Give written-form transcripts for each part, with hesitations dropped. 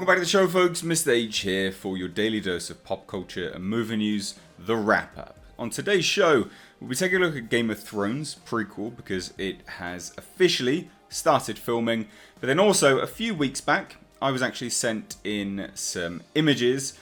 Welcome back to the show, folks. Mr. H here for your daily dose of pop culture and movie news, the wrap-up. On today's show, we'll be taking a look at Game of Thrones Prequel because it has officially started filming. But then also, a few weeks back, I was actually sent in some images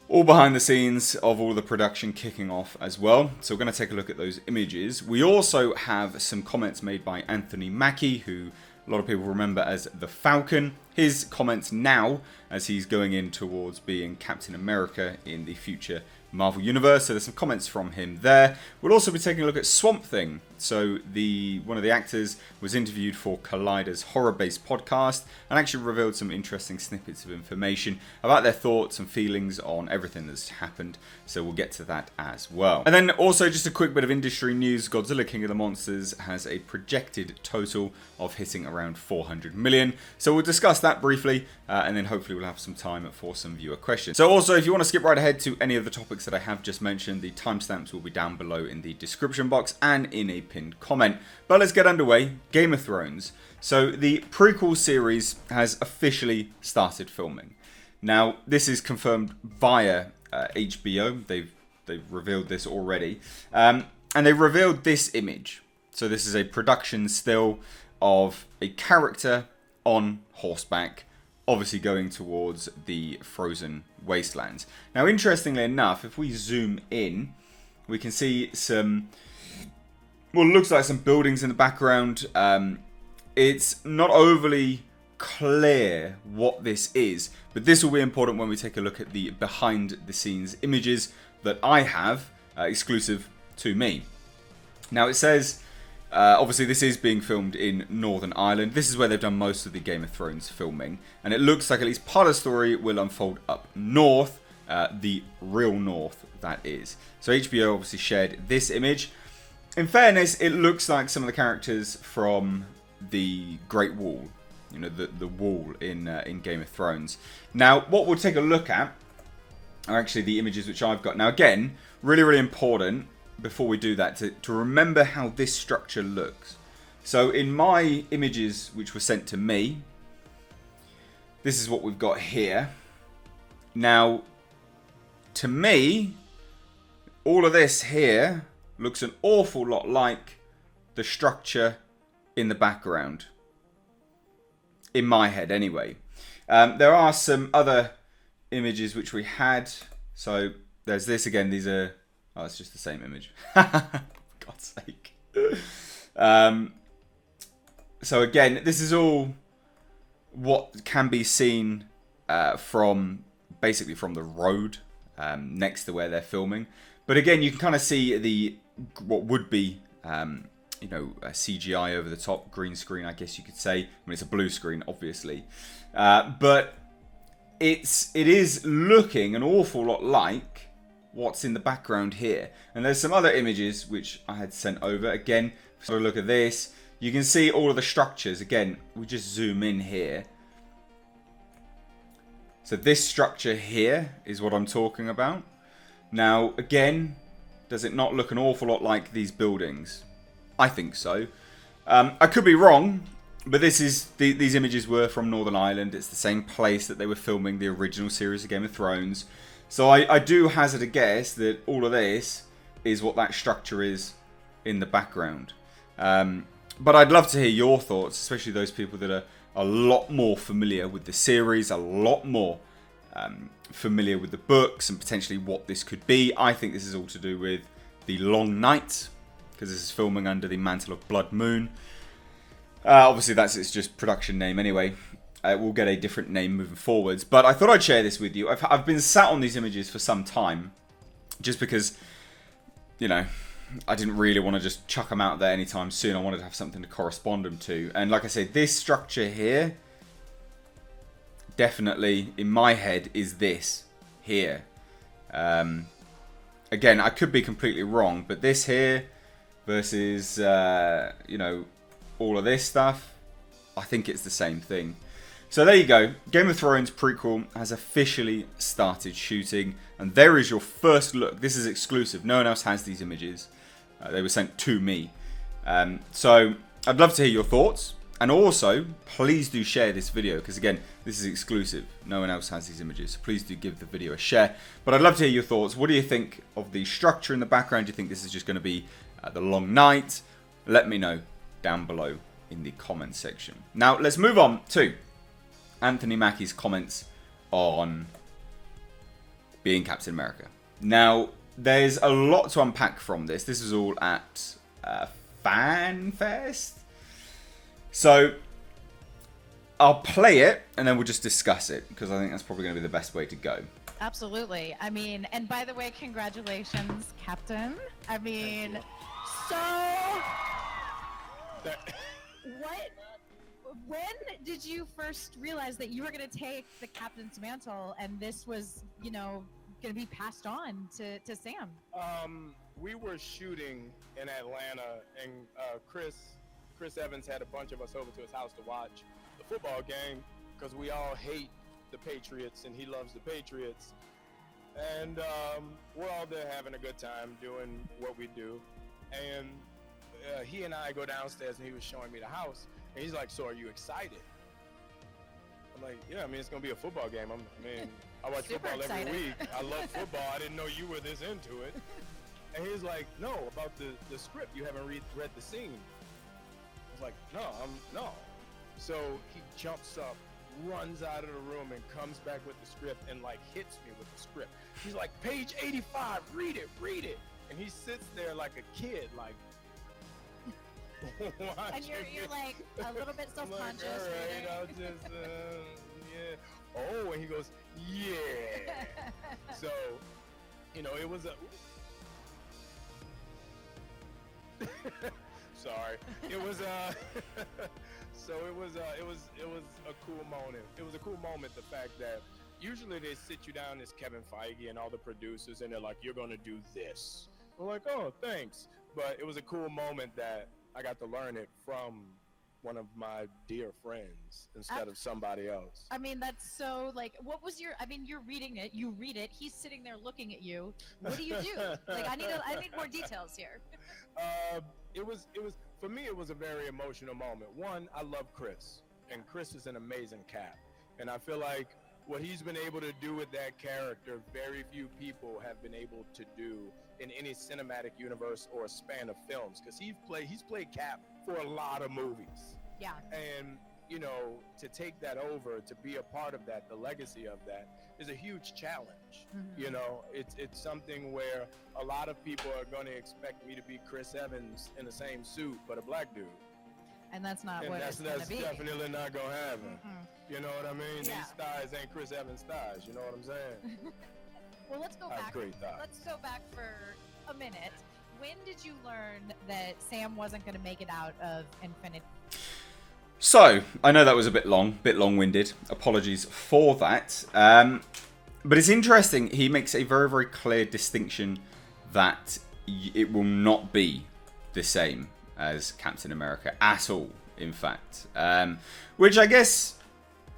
all behind the scenes of all the production kicking off as well. So we're going to take a look at those images. We also have some comments made by Anthony Mackie, who a lot of people remember as the Falcon. His comments now as he's going in towards being Captain America in the future Marvel Universe. So there's some comments from him there. We'll also be taking a look at Swamp Thing. So one of the actors was interviewed for Collider's horror-based podcast and actually revealed some interesting snippets of information about their thoughts and feelings on everything that's happened. So we'll get to that as well. And then also just a quick bit of industry news. Godzilla King of the Monsters has a projected total of hitting around 400 million. So we'll discuss that briefly and then hopefully we'll have some time for some viewer questions. So also, if you want to skip right ahead to any of the topics that I have just mentioned, the timestamps will be down below in the description box and in a pinned comment. But let's get underway. Game of Thrones. So the prequel series has officially started filming. Now, this is confirmed via HBO. They've revealed this already. And they revealed this image. So this is a production still of a character on horseback, obviously going towards the frozen wastelands. Now, interestingly enough, if we zoom in, we can see some, well, it looks like some buildings in the background. It's not overly clear what this is, but this will be important when we take a look at the behind the scenes images that I have exclusive to me. Now, it says obviously, this is being filmed in Northern Ireland. This is where they've done most of the Game of Thrones filming. And it looks like at least part of the story will unfold up north, the real north, that is. So HBO obviously shared this image. In fairness, it looks like some of the characters from the Great Wall. You know, the wall in Game of Thrones. Now, what we'll take a look at are actually the images which I've got. Now, again, really, really important before we do that to remember how this structure looks. So in my images which were sent to me, this is what we've got here. Now, to me, all of this here looks an awful lot like the structure in the background. In my head anyway. There are some other images which we had. So there's this again. These are, oh, it's just the same image. For God's sake. So again, this is all what can be seen from basically from the road next to where they're filming. But again, you can kind of see what would be CGI over the top, green screen, I guess you could say. I mean, it's a blue screen, obviously, but it is looking an awful lot like what's in the background here. And there's some other images which I had sent over. Again, if you look at this, you can see all of the structures. Again, we just zoom in here. So this structure here is what I'm talking about. Now, again, does it not look an awful lot like these buildings? I think so. I could be wrong, but these images were from Northern Ireland. It's the same place that they were filming the original series of Game of Thrones. So I do hazard a guess that all of this is what that structure is in the background. But I'd love to hear your thoughts, especially those people that are a lot more familiar with the series, a lot more familiar with the books and potentially what this could be. I think this is all to do with the Long Night, because this is filming under the mantle of Blood Moon. Obviously, that's its just production name anyway. We'll get a different name moving forwards. But I thought I'd share this with you. I've been sat on these images for some time, just because, you know, I didn't really want to just chuck them out there anytime soon. I wanted to have something to correspond them to. And like I say, this structure here, definitely, in my head, is this here. Again, I could be completely wrong, but this here versus, all of this stuff, I think it's the same thing. So there you go. Game of Thrones Prequel has officially started shooting. And there is your first look. This is exclusive. No one else has these images. They were sent to me. So I'd love to hear your thoughts. And also, please do share this video, because again, this is exclusive. No one else has these images, so please do give the video a share. But I'd love to hear your thoughts. What do you think of the structure in the background? Do you think this is just going to be the long night? Let me know down below in the comments section. Now, let's move on to Anthony Mackie's comments on being Captain America. Now, there's a lot to unpack from this. This is all at FanFest. So, I'll play it, and then we'll just discuss it, because I think that's probably going to be the best way to go. Absolutely. I mean, and by the way, congratulations, Captain. I mean, so... When did you first realize that you were going to take the captain's mantle, and this was, you know, going to be passed on to Sam? We were shooting in Atlanta, and Chris Evans had a bunch of us over to his house to watch the football game, because we all hate the Patriots and he loves the Patriots. And we're all there having a good time doing what we do. And he and I go downstairs, and he was showing me the house, and he's like, "So are you excited?" I'm like, "Yeah, I mean, it's gonna be a football game. I watch football every week. I love football. I didn't know you were this into it." And he's like, "No, about the script. You haven't read the scene." I was like, no. So he jumps up, runs out of the room, and comes back with the script and like hits me with the script. He's like, "Page 85, read it." And he sits there like a kid, like. And you're like a little bit self-conscious. Like, all right, I'll just, yeah. Oh, and he goes, "Yeah." So, you know, it was a. Sorry. It was so it was a cool moment. It was a cool moment, the fact that usually they sit you down as Kevin Feige and all the producers, and they're like, "You're gonna do this." We're like, "Oh, thanks." But it was a cool moment that I got to learn it from one of my dear friends instead of somebody else. I mean, that's so, like, what was your, I mean, you're reading it, you read it, he's sitting there looking at you. What do you do? Like, I need more details here. It was, for me, it was a very emotional moment. One, I love Chris, and Chris is an amazing Cap. And I feel like what he's been able to do with that character, very few people have been able to do in any cinematic universe or span of films, because he's played Cap for a lot of movies. Yeah. And, you know, to take that over, to be a part of that, the legacy of that, is a huge challenge. Mm-hmm. You know, it's something where a lot of people are going to expect me to be Chris Evans in the same suit, but a black dude. And that's not what it's going to be. That's definitely not going to happen. Mm-hmm. You know what I mean? Yeah. These thighs ain't Chris Evans thighs. You know what I'm saying? Well, let's go back. Let's go back for a minute. When did you learn that Sam wasn't going to make it out of Infinity? So, I know that was a bit long-winded. Apologies for that. But it's interesting. He makes a very, very clear distinction that it will not be the same as Captain America at all, in fact. Which I guess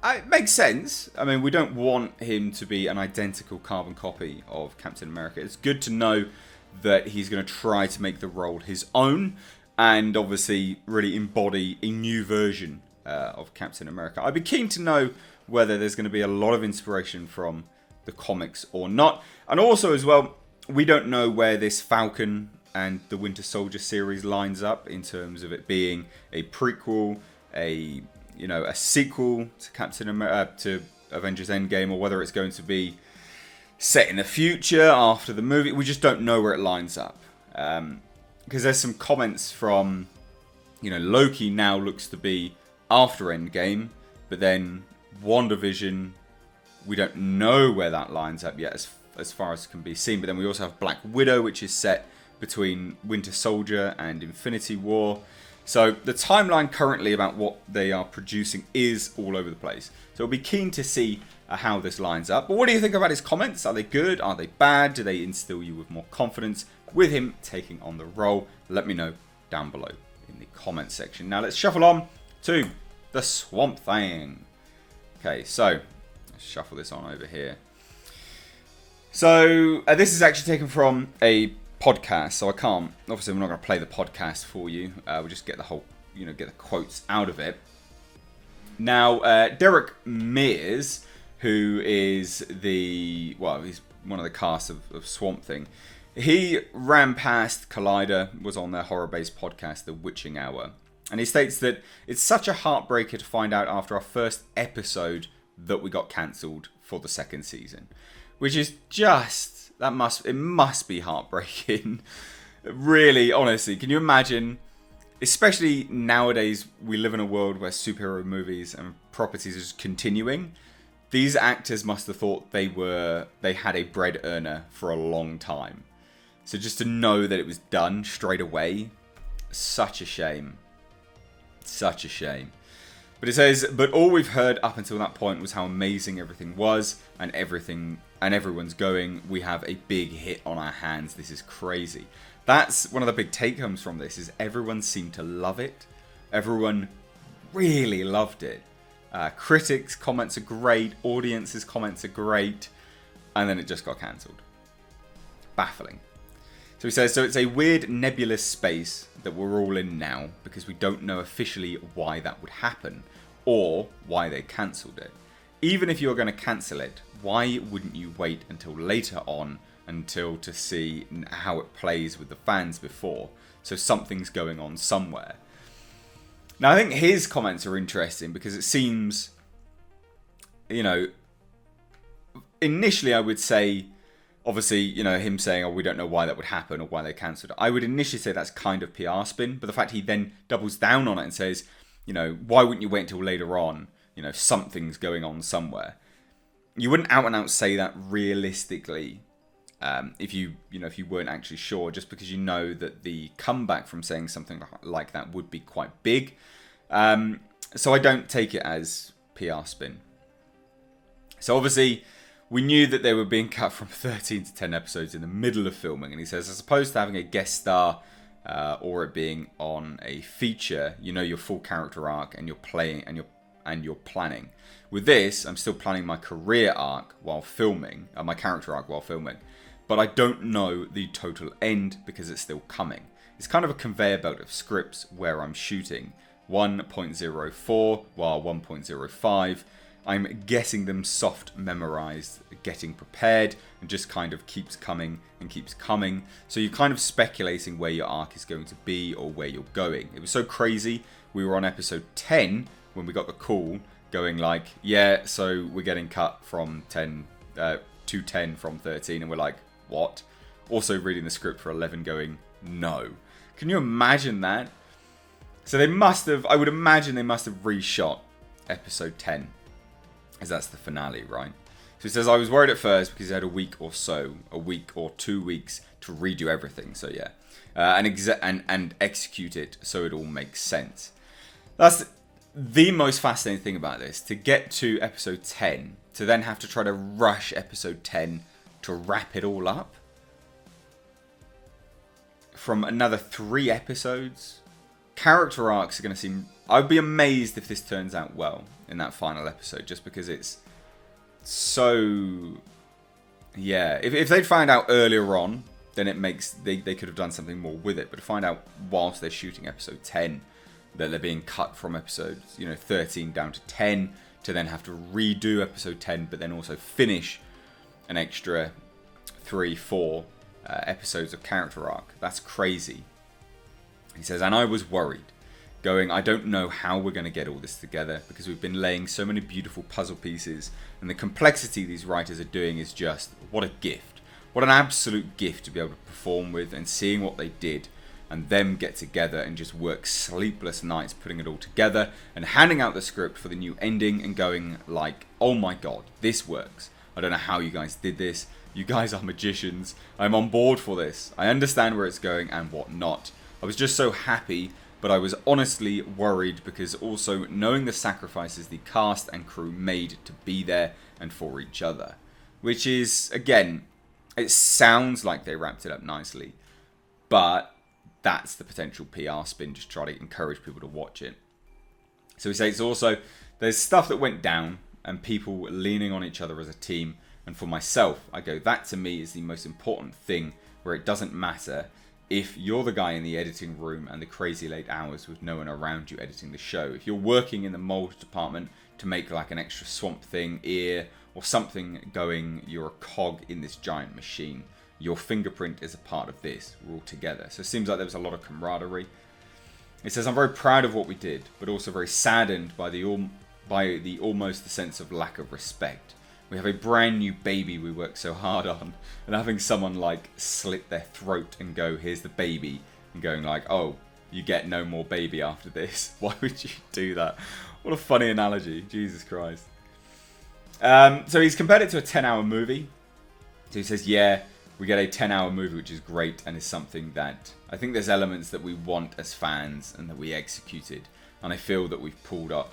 it makes sense. I mean, we don't want him to be an identical carbon copy of Captain America. It's good to know that he's going to try to make the role his own and obviously really embody a new version of Captain America. I'd be keen to know whether there's going to be a lot of inspiration from the comics or not. And also as well, we don't know where this Falcon and the Winter Soldier series lines up in terms of it being a prequel, a sequel to to Avengers Endgame, or whether it's going to be set in the future after the movie. We just don't know where it lines up. Because there's some comments from, Loki now looks to be after Endgame, but then WandaVision, we don't know where that lines up yet as far as can be seen. But then we also have Black Widow, which is set between Winter Soldier and Infinity War. So the timeline currently about what they are producing is all over the place. So we'll be keen to see how this lines up. But what do you think about his comments? Are they good? Are they bad? Do they instill you with more confidence with him taking on the role? Let me know down below in the comments section. Now let's shuffle on to the Swamp Thing. Okay, so let's shuffle this on over here. So this is actually taken from a podcast, so I can't, obviously we're not going to play the podcast for you, we'll just get the whole get the quotes out of it. Now, Derek Mears, who is he's one of the cast of Swamp Thing, he ran past Collider, was on their horror-based podcast, The Witching Hour, and he states that it's such a heartbreaker to find out after our first episode that we got cancelled for the second season, which is just, it must be heartbreaking. Really, honestly, can you imagine? Especially nowadays, we live in a world where superhero movies and properties are just continuing. These actors must have thought they had a bread earner for a long time. So just to know that it was done straight away, such a shame. Such a shame. But it says, but all we've heard up until that point was how amazing everything was, and everyone's going. We have a big hit on our hands. This is crazy. That's one of the big take-homes from this, is everyone seemed to love it. Everyone really loved it. Critics' comments are great. Audience's comments are great. And then it just got cancelled. Baffling. So he says, so it's a weird nebulous space that we're all in now, because we don't know officially why that would happen, or why they cancelled it. Even if you're going to cancel it, why wouldn't you wait until later on to see how it plays with the fans before? So something's going on somewhere. Now, I think his comments are interesting because it seems, initially I would say, obviously, him saying, oh, we don't know why that would happen or why they cancelled it. I would initially say that's kind of PR spin, but the fact he then doubles down on it and says, why wouldn't you wait until later on? Something's going on somewhere. You wouldn't out and out say that realistically. If you weren't actually sure, just because that the comeback from saying something like that would be quite big. So I don't take it as PR spin. So obviously, we knew that they were being cut from 13 to 10 episodes in the middle of filming, and he says, as opposed to having a guest star or it being on a feature, your full character arc and you're playing and you're planning. With this, I'm still planning my career arc while filming, my character arc while filming. But I don't know the total end because it's still coming. It's kind of a conveyor belt of scripts where I'm shooting 1.04 while 1.05. I'm getting them soft memorized, getting prepared, and just kind of keeps coming and keeps coming. So you're kind of speculating where your arc is going to be or where you're going. It was so crazy. We were on episode 10 when we got the call going like, yeah, so we're getting cut from 10 to 10 from 13, and we're like, what? Also reading the script for 11 going, no. Can you imagine that? So I would imagine they must have reshot episode 10, as that's the finale, right? So he says, I was worried at first because he had a week or 2 weeks to redo everything. So yeah, and execute it so it all makes sense. That's the most fascinating thing about this, to get to episode 10, to then have to try to rush episode 10 to wrap it all up from another 3 episodes. Character arcs are going to seem... I'd be amazed if this turns out well in that final episode, just because it's so... Yeah, if they'd found out earlier on, then it makes... They could have done something more with it, but to find out whilst they're shooting episode 10 that they're being cut from episodes, 13 down to 10, to then have to redo episode 10, but then also finish an extra 3-4 episodes of character arc. That's crazy. He says, and I was worried, going, I don't know how we're going to get all this together, because we've been laying so many beautiful puzzle pieces, and the complexity these writers are doing is just, what a gift. What an absolute gift to be able to perform with, and seeing what they did, and them get together and just work sleepless nights putting it all together, and handing out the script for the new ending, and going like, oh my god, this works. I don't know how you guys did this. You guys are magicians. I'm on board for this. I understand where it's going and whatnot. I was just so happy, but I was honestly worried, because also knowing the sacrifices the cast and crew made to be there and for each other. Which is, again, it sounds like they wrapped it up nicely, but that's the potential PR spin, just try to encourage people to watch it. So he says also, there's stuff that went down, and people leaning on each other as a team. And for myself, I go, that to me is the most important thing, where it doesn't matter if you're the guy in the editing room and the crazy late hours with no one around you editing the show. If you're working in the mold department to make like an extra Swamp Thing ear or something going, you're a cog in this giant machine. Your fingerprint is a part of this. We're all together. So it seems like there was a lot of camaraderie. It says, I'm very proud of what we did, but also very saddened by the almost the sense of lack of respect. We have a brand new baby we worked so hard on, and having someone like slit their throat and go, here's the baby, and going like, oh, you get no more baby after this. Why would you do that? What a funny analogy. Jesus Christ. So he's compared it to a 10-hour movie. So he says, yeah, we get a 10-hour movie, which is great, and is something that I think there's elements that we want as fans and that we executed, and I feel that we've pulled off.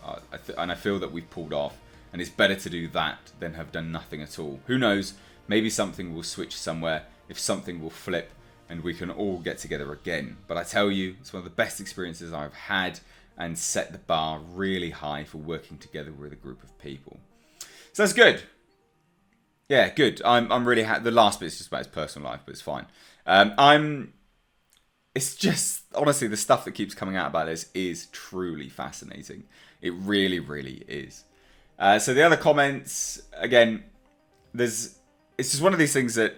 And it's better to do that than have done nothing at all. Who knows? Maybe something will switch somewhere. If something will flip, and we can all get together again. But I tell you, it's one of the best experiences I've had, and set the bar really high for working together with a group of people. So that's good. Yeah, good. I'm really happy. The last bit is just about his personal life, but it's fine. It's just, honestly, the stuff that keeps coming out about this is truly fascinating. It really, really is. So the other comments, again, it's just one of these things that,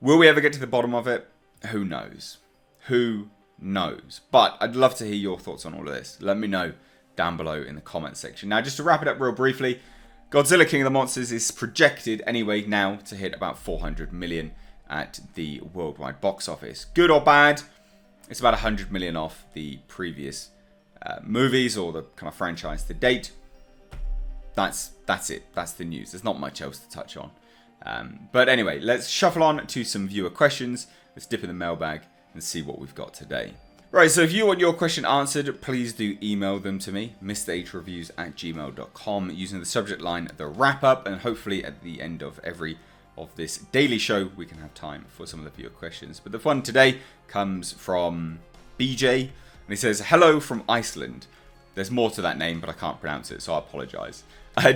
will we ever get to the bottom of it? Who knows? Who knows? But I'd love to hear your thoughts on all of this. Let me know down below in the comments section. Now, just to wrap it up real briefly, Godzilla King of the Monsters is projected anyway now to hit about 400 million at the worldwide box office. Good or bad? It's about 100 million off the previous movies or the kind of franchise to date. That's it. That's the news. There's not much else to touch on. But anyway, let's shuffle on to some viewer questions. Let's dip in the mailbag and see what we've got today. Right, so if you want your question answered, please do email them to me, mrhreviews@gmail.com, using the subject line, The Wrap Up, and hopefully at the end of every of this daily show, we can have time for some of the viewer questions. But the one today comes from BJ, and he says, hello from Iceland. There's more to that name, but I can't pronounce it, so I apologise.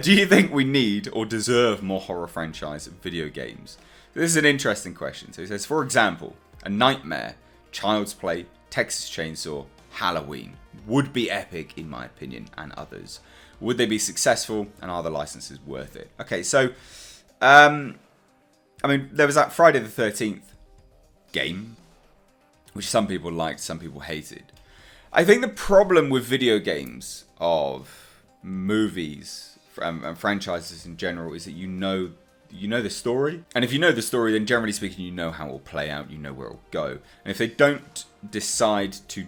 Do you think we need or deserve more horror franchise video games? This is an interesting question. So he says, for example, A Nightmare, Child's Play, Texas Chainsaw, Halloween would be epic in my opinion, and others. Would they be successful, and are the licenses worth it? Okay, so, I mean, there was that Friday the 13th game, which some people liked, some people hated. I think the problem with video games of movies and franchises in general is that you know the story. And if you know the story, then generally speaking, you know how it will play out, you know where it will go. And if they don't decide to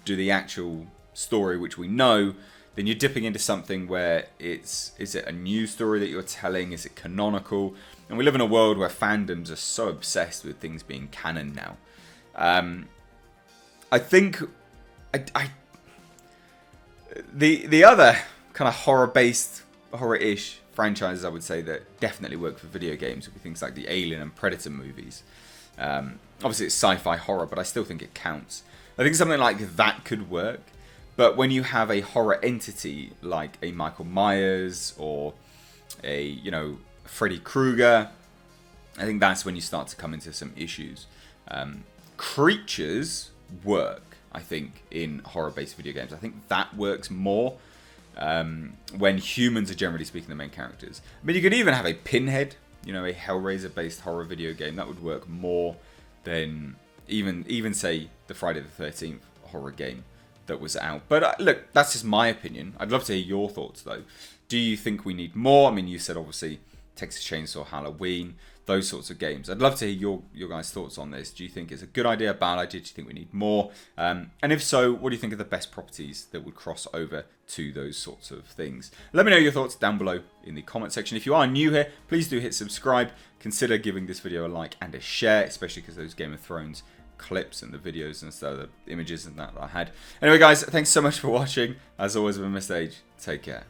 do the actual story, which we know, then you're dipping into something where is it a new story that you're telling? Is it canonical? And we live in a world where fandoms are so obsessed with things being canon now. I think the other kind of horror-ish franchises, I would say, that definitely work for video games would be things like the Alien and Predator movies. Obviously, it's sci-fi horror, but I still think it counts. I think something like that could work. But when you have a horror entity like a Michael Myers or a, Freddy Krueger, I think that's when you start to come into some issues. Creatures work, I think, in horror-based video games. I think that works more when humans are generally speaking the main characters. I mean, you could even have a Pinhead, a Hellraiser-based horror video game. That would work more than even say the Friday the 13th horror game that was out. But look, that's just my opinion. I'd love to hear your thoughts, though. Do you think we need more? I mean, you said, obviously, Texas Chainsaw, Halloween, those sorts of games. I'd love to hear your guys' thoughts on this. Do you think it's a good idea, a bad idea? Do you think we need more? And if so, what do you think are the best properties that would cross over to those sorts of things? Let me know your thoughts down below in the comment section. If you are new here, please do hit subscribe. Consider giving this video a like and a share, especially because those Game of Thrones clips and the videos and stuff, the images and that I had. Anyway, guys, thanks so much for watching. As always, I've been Mr. H. Take care.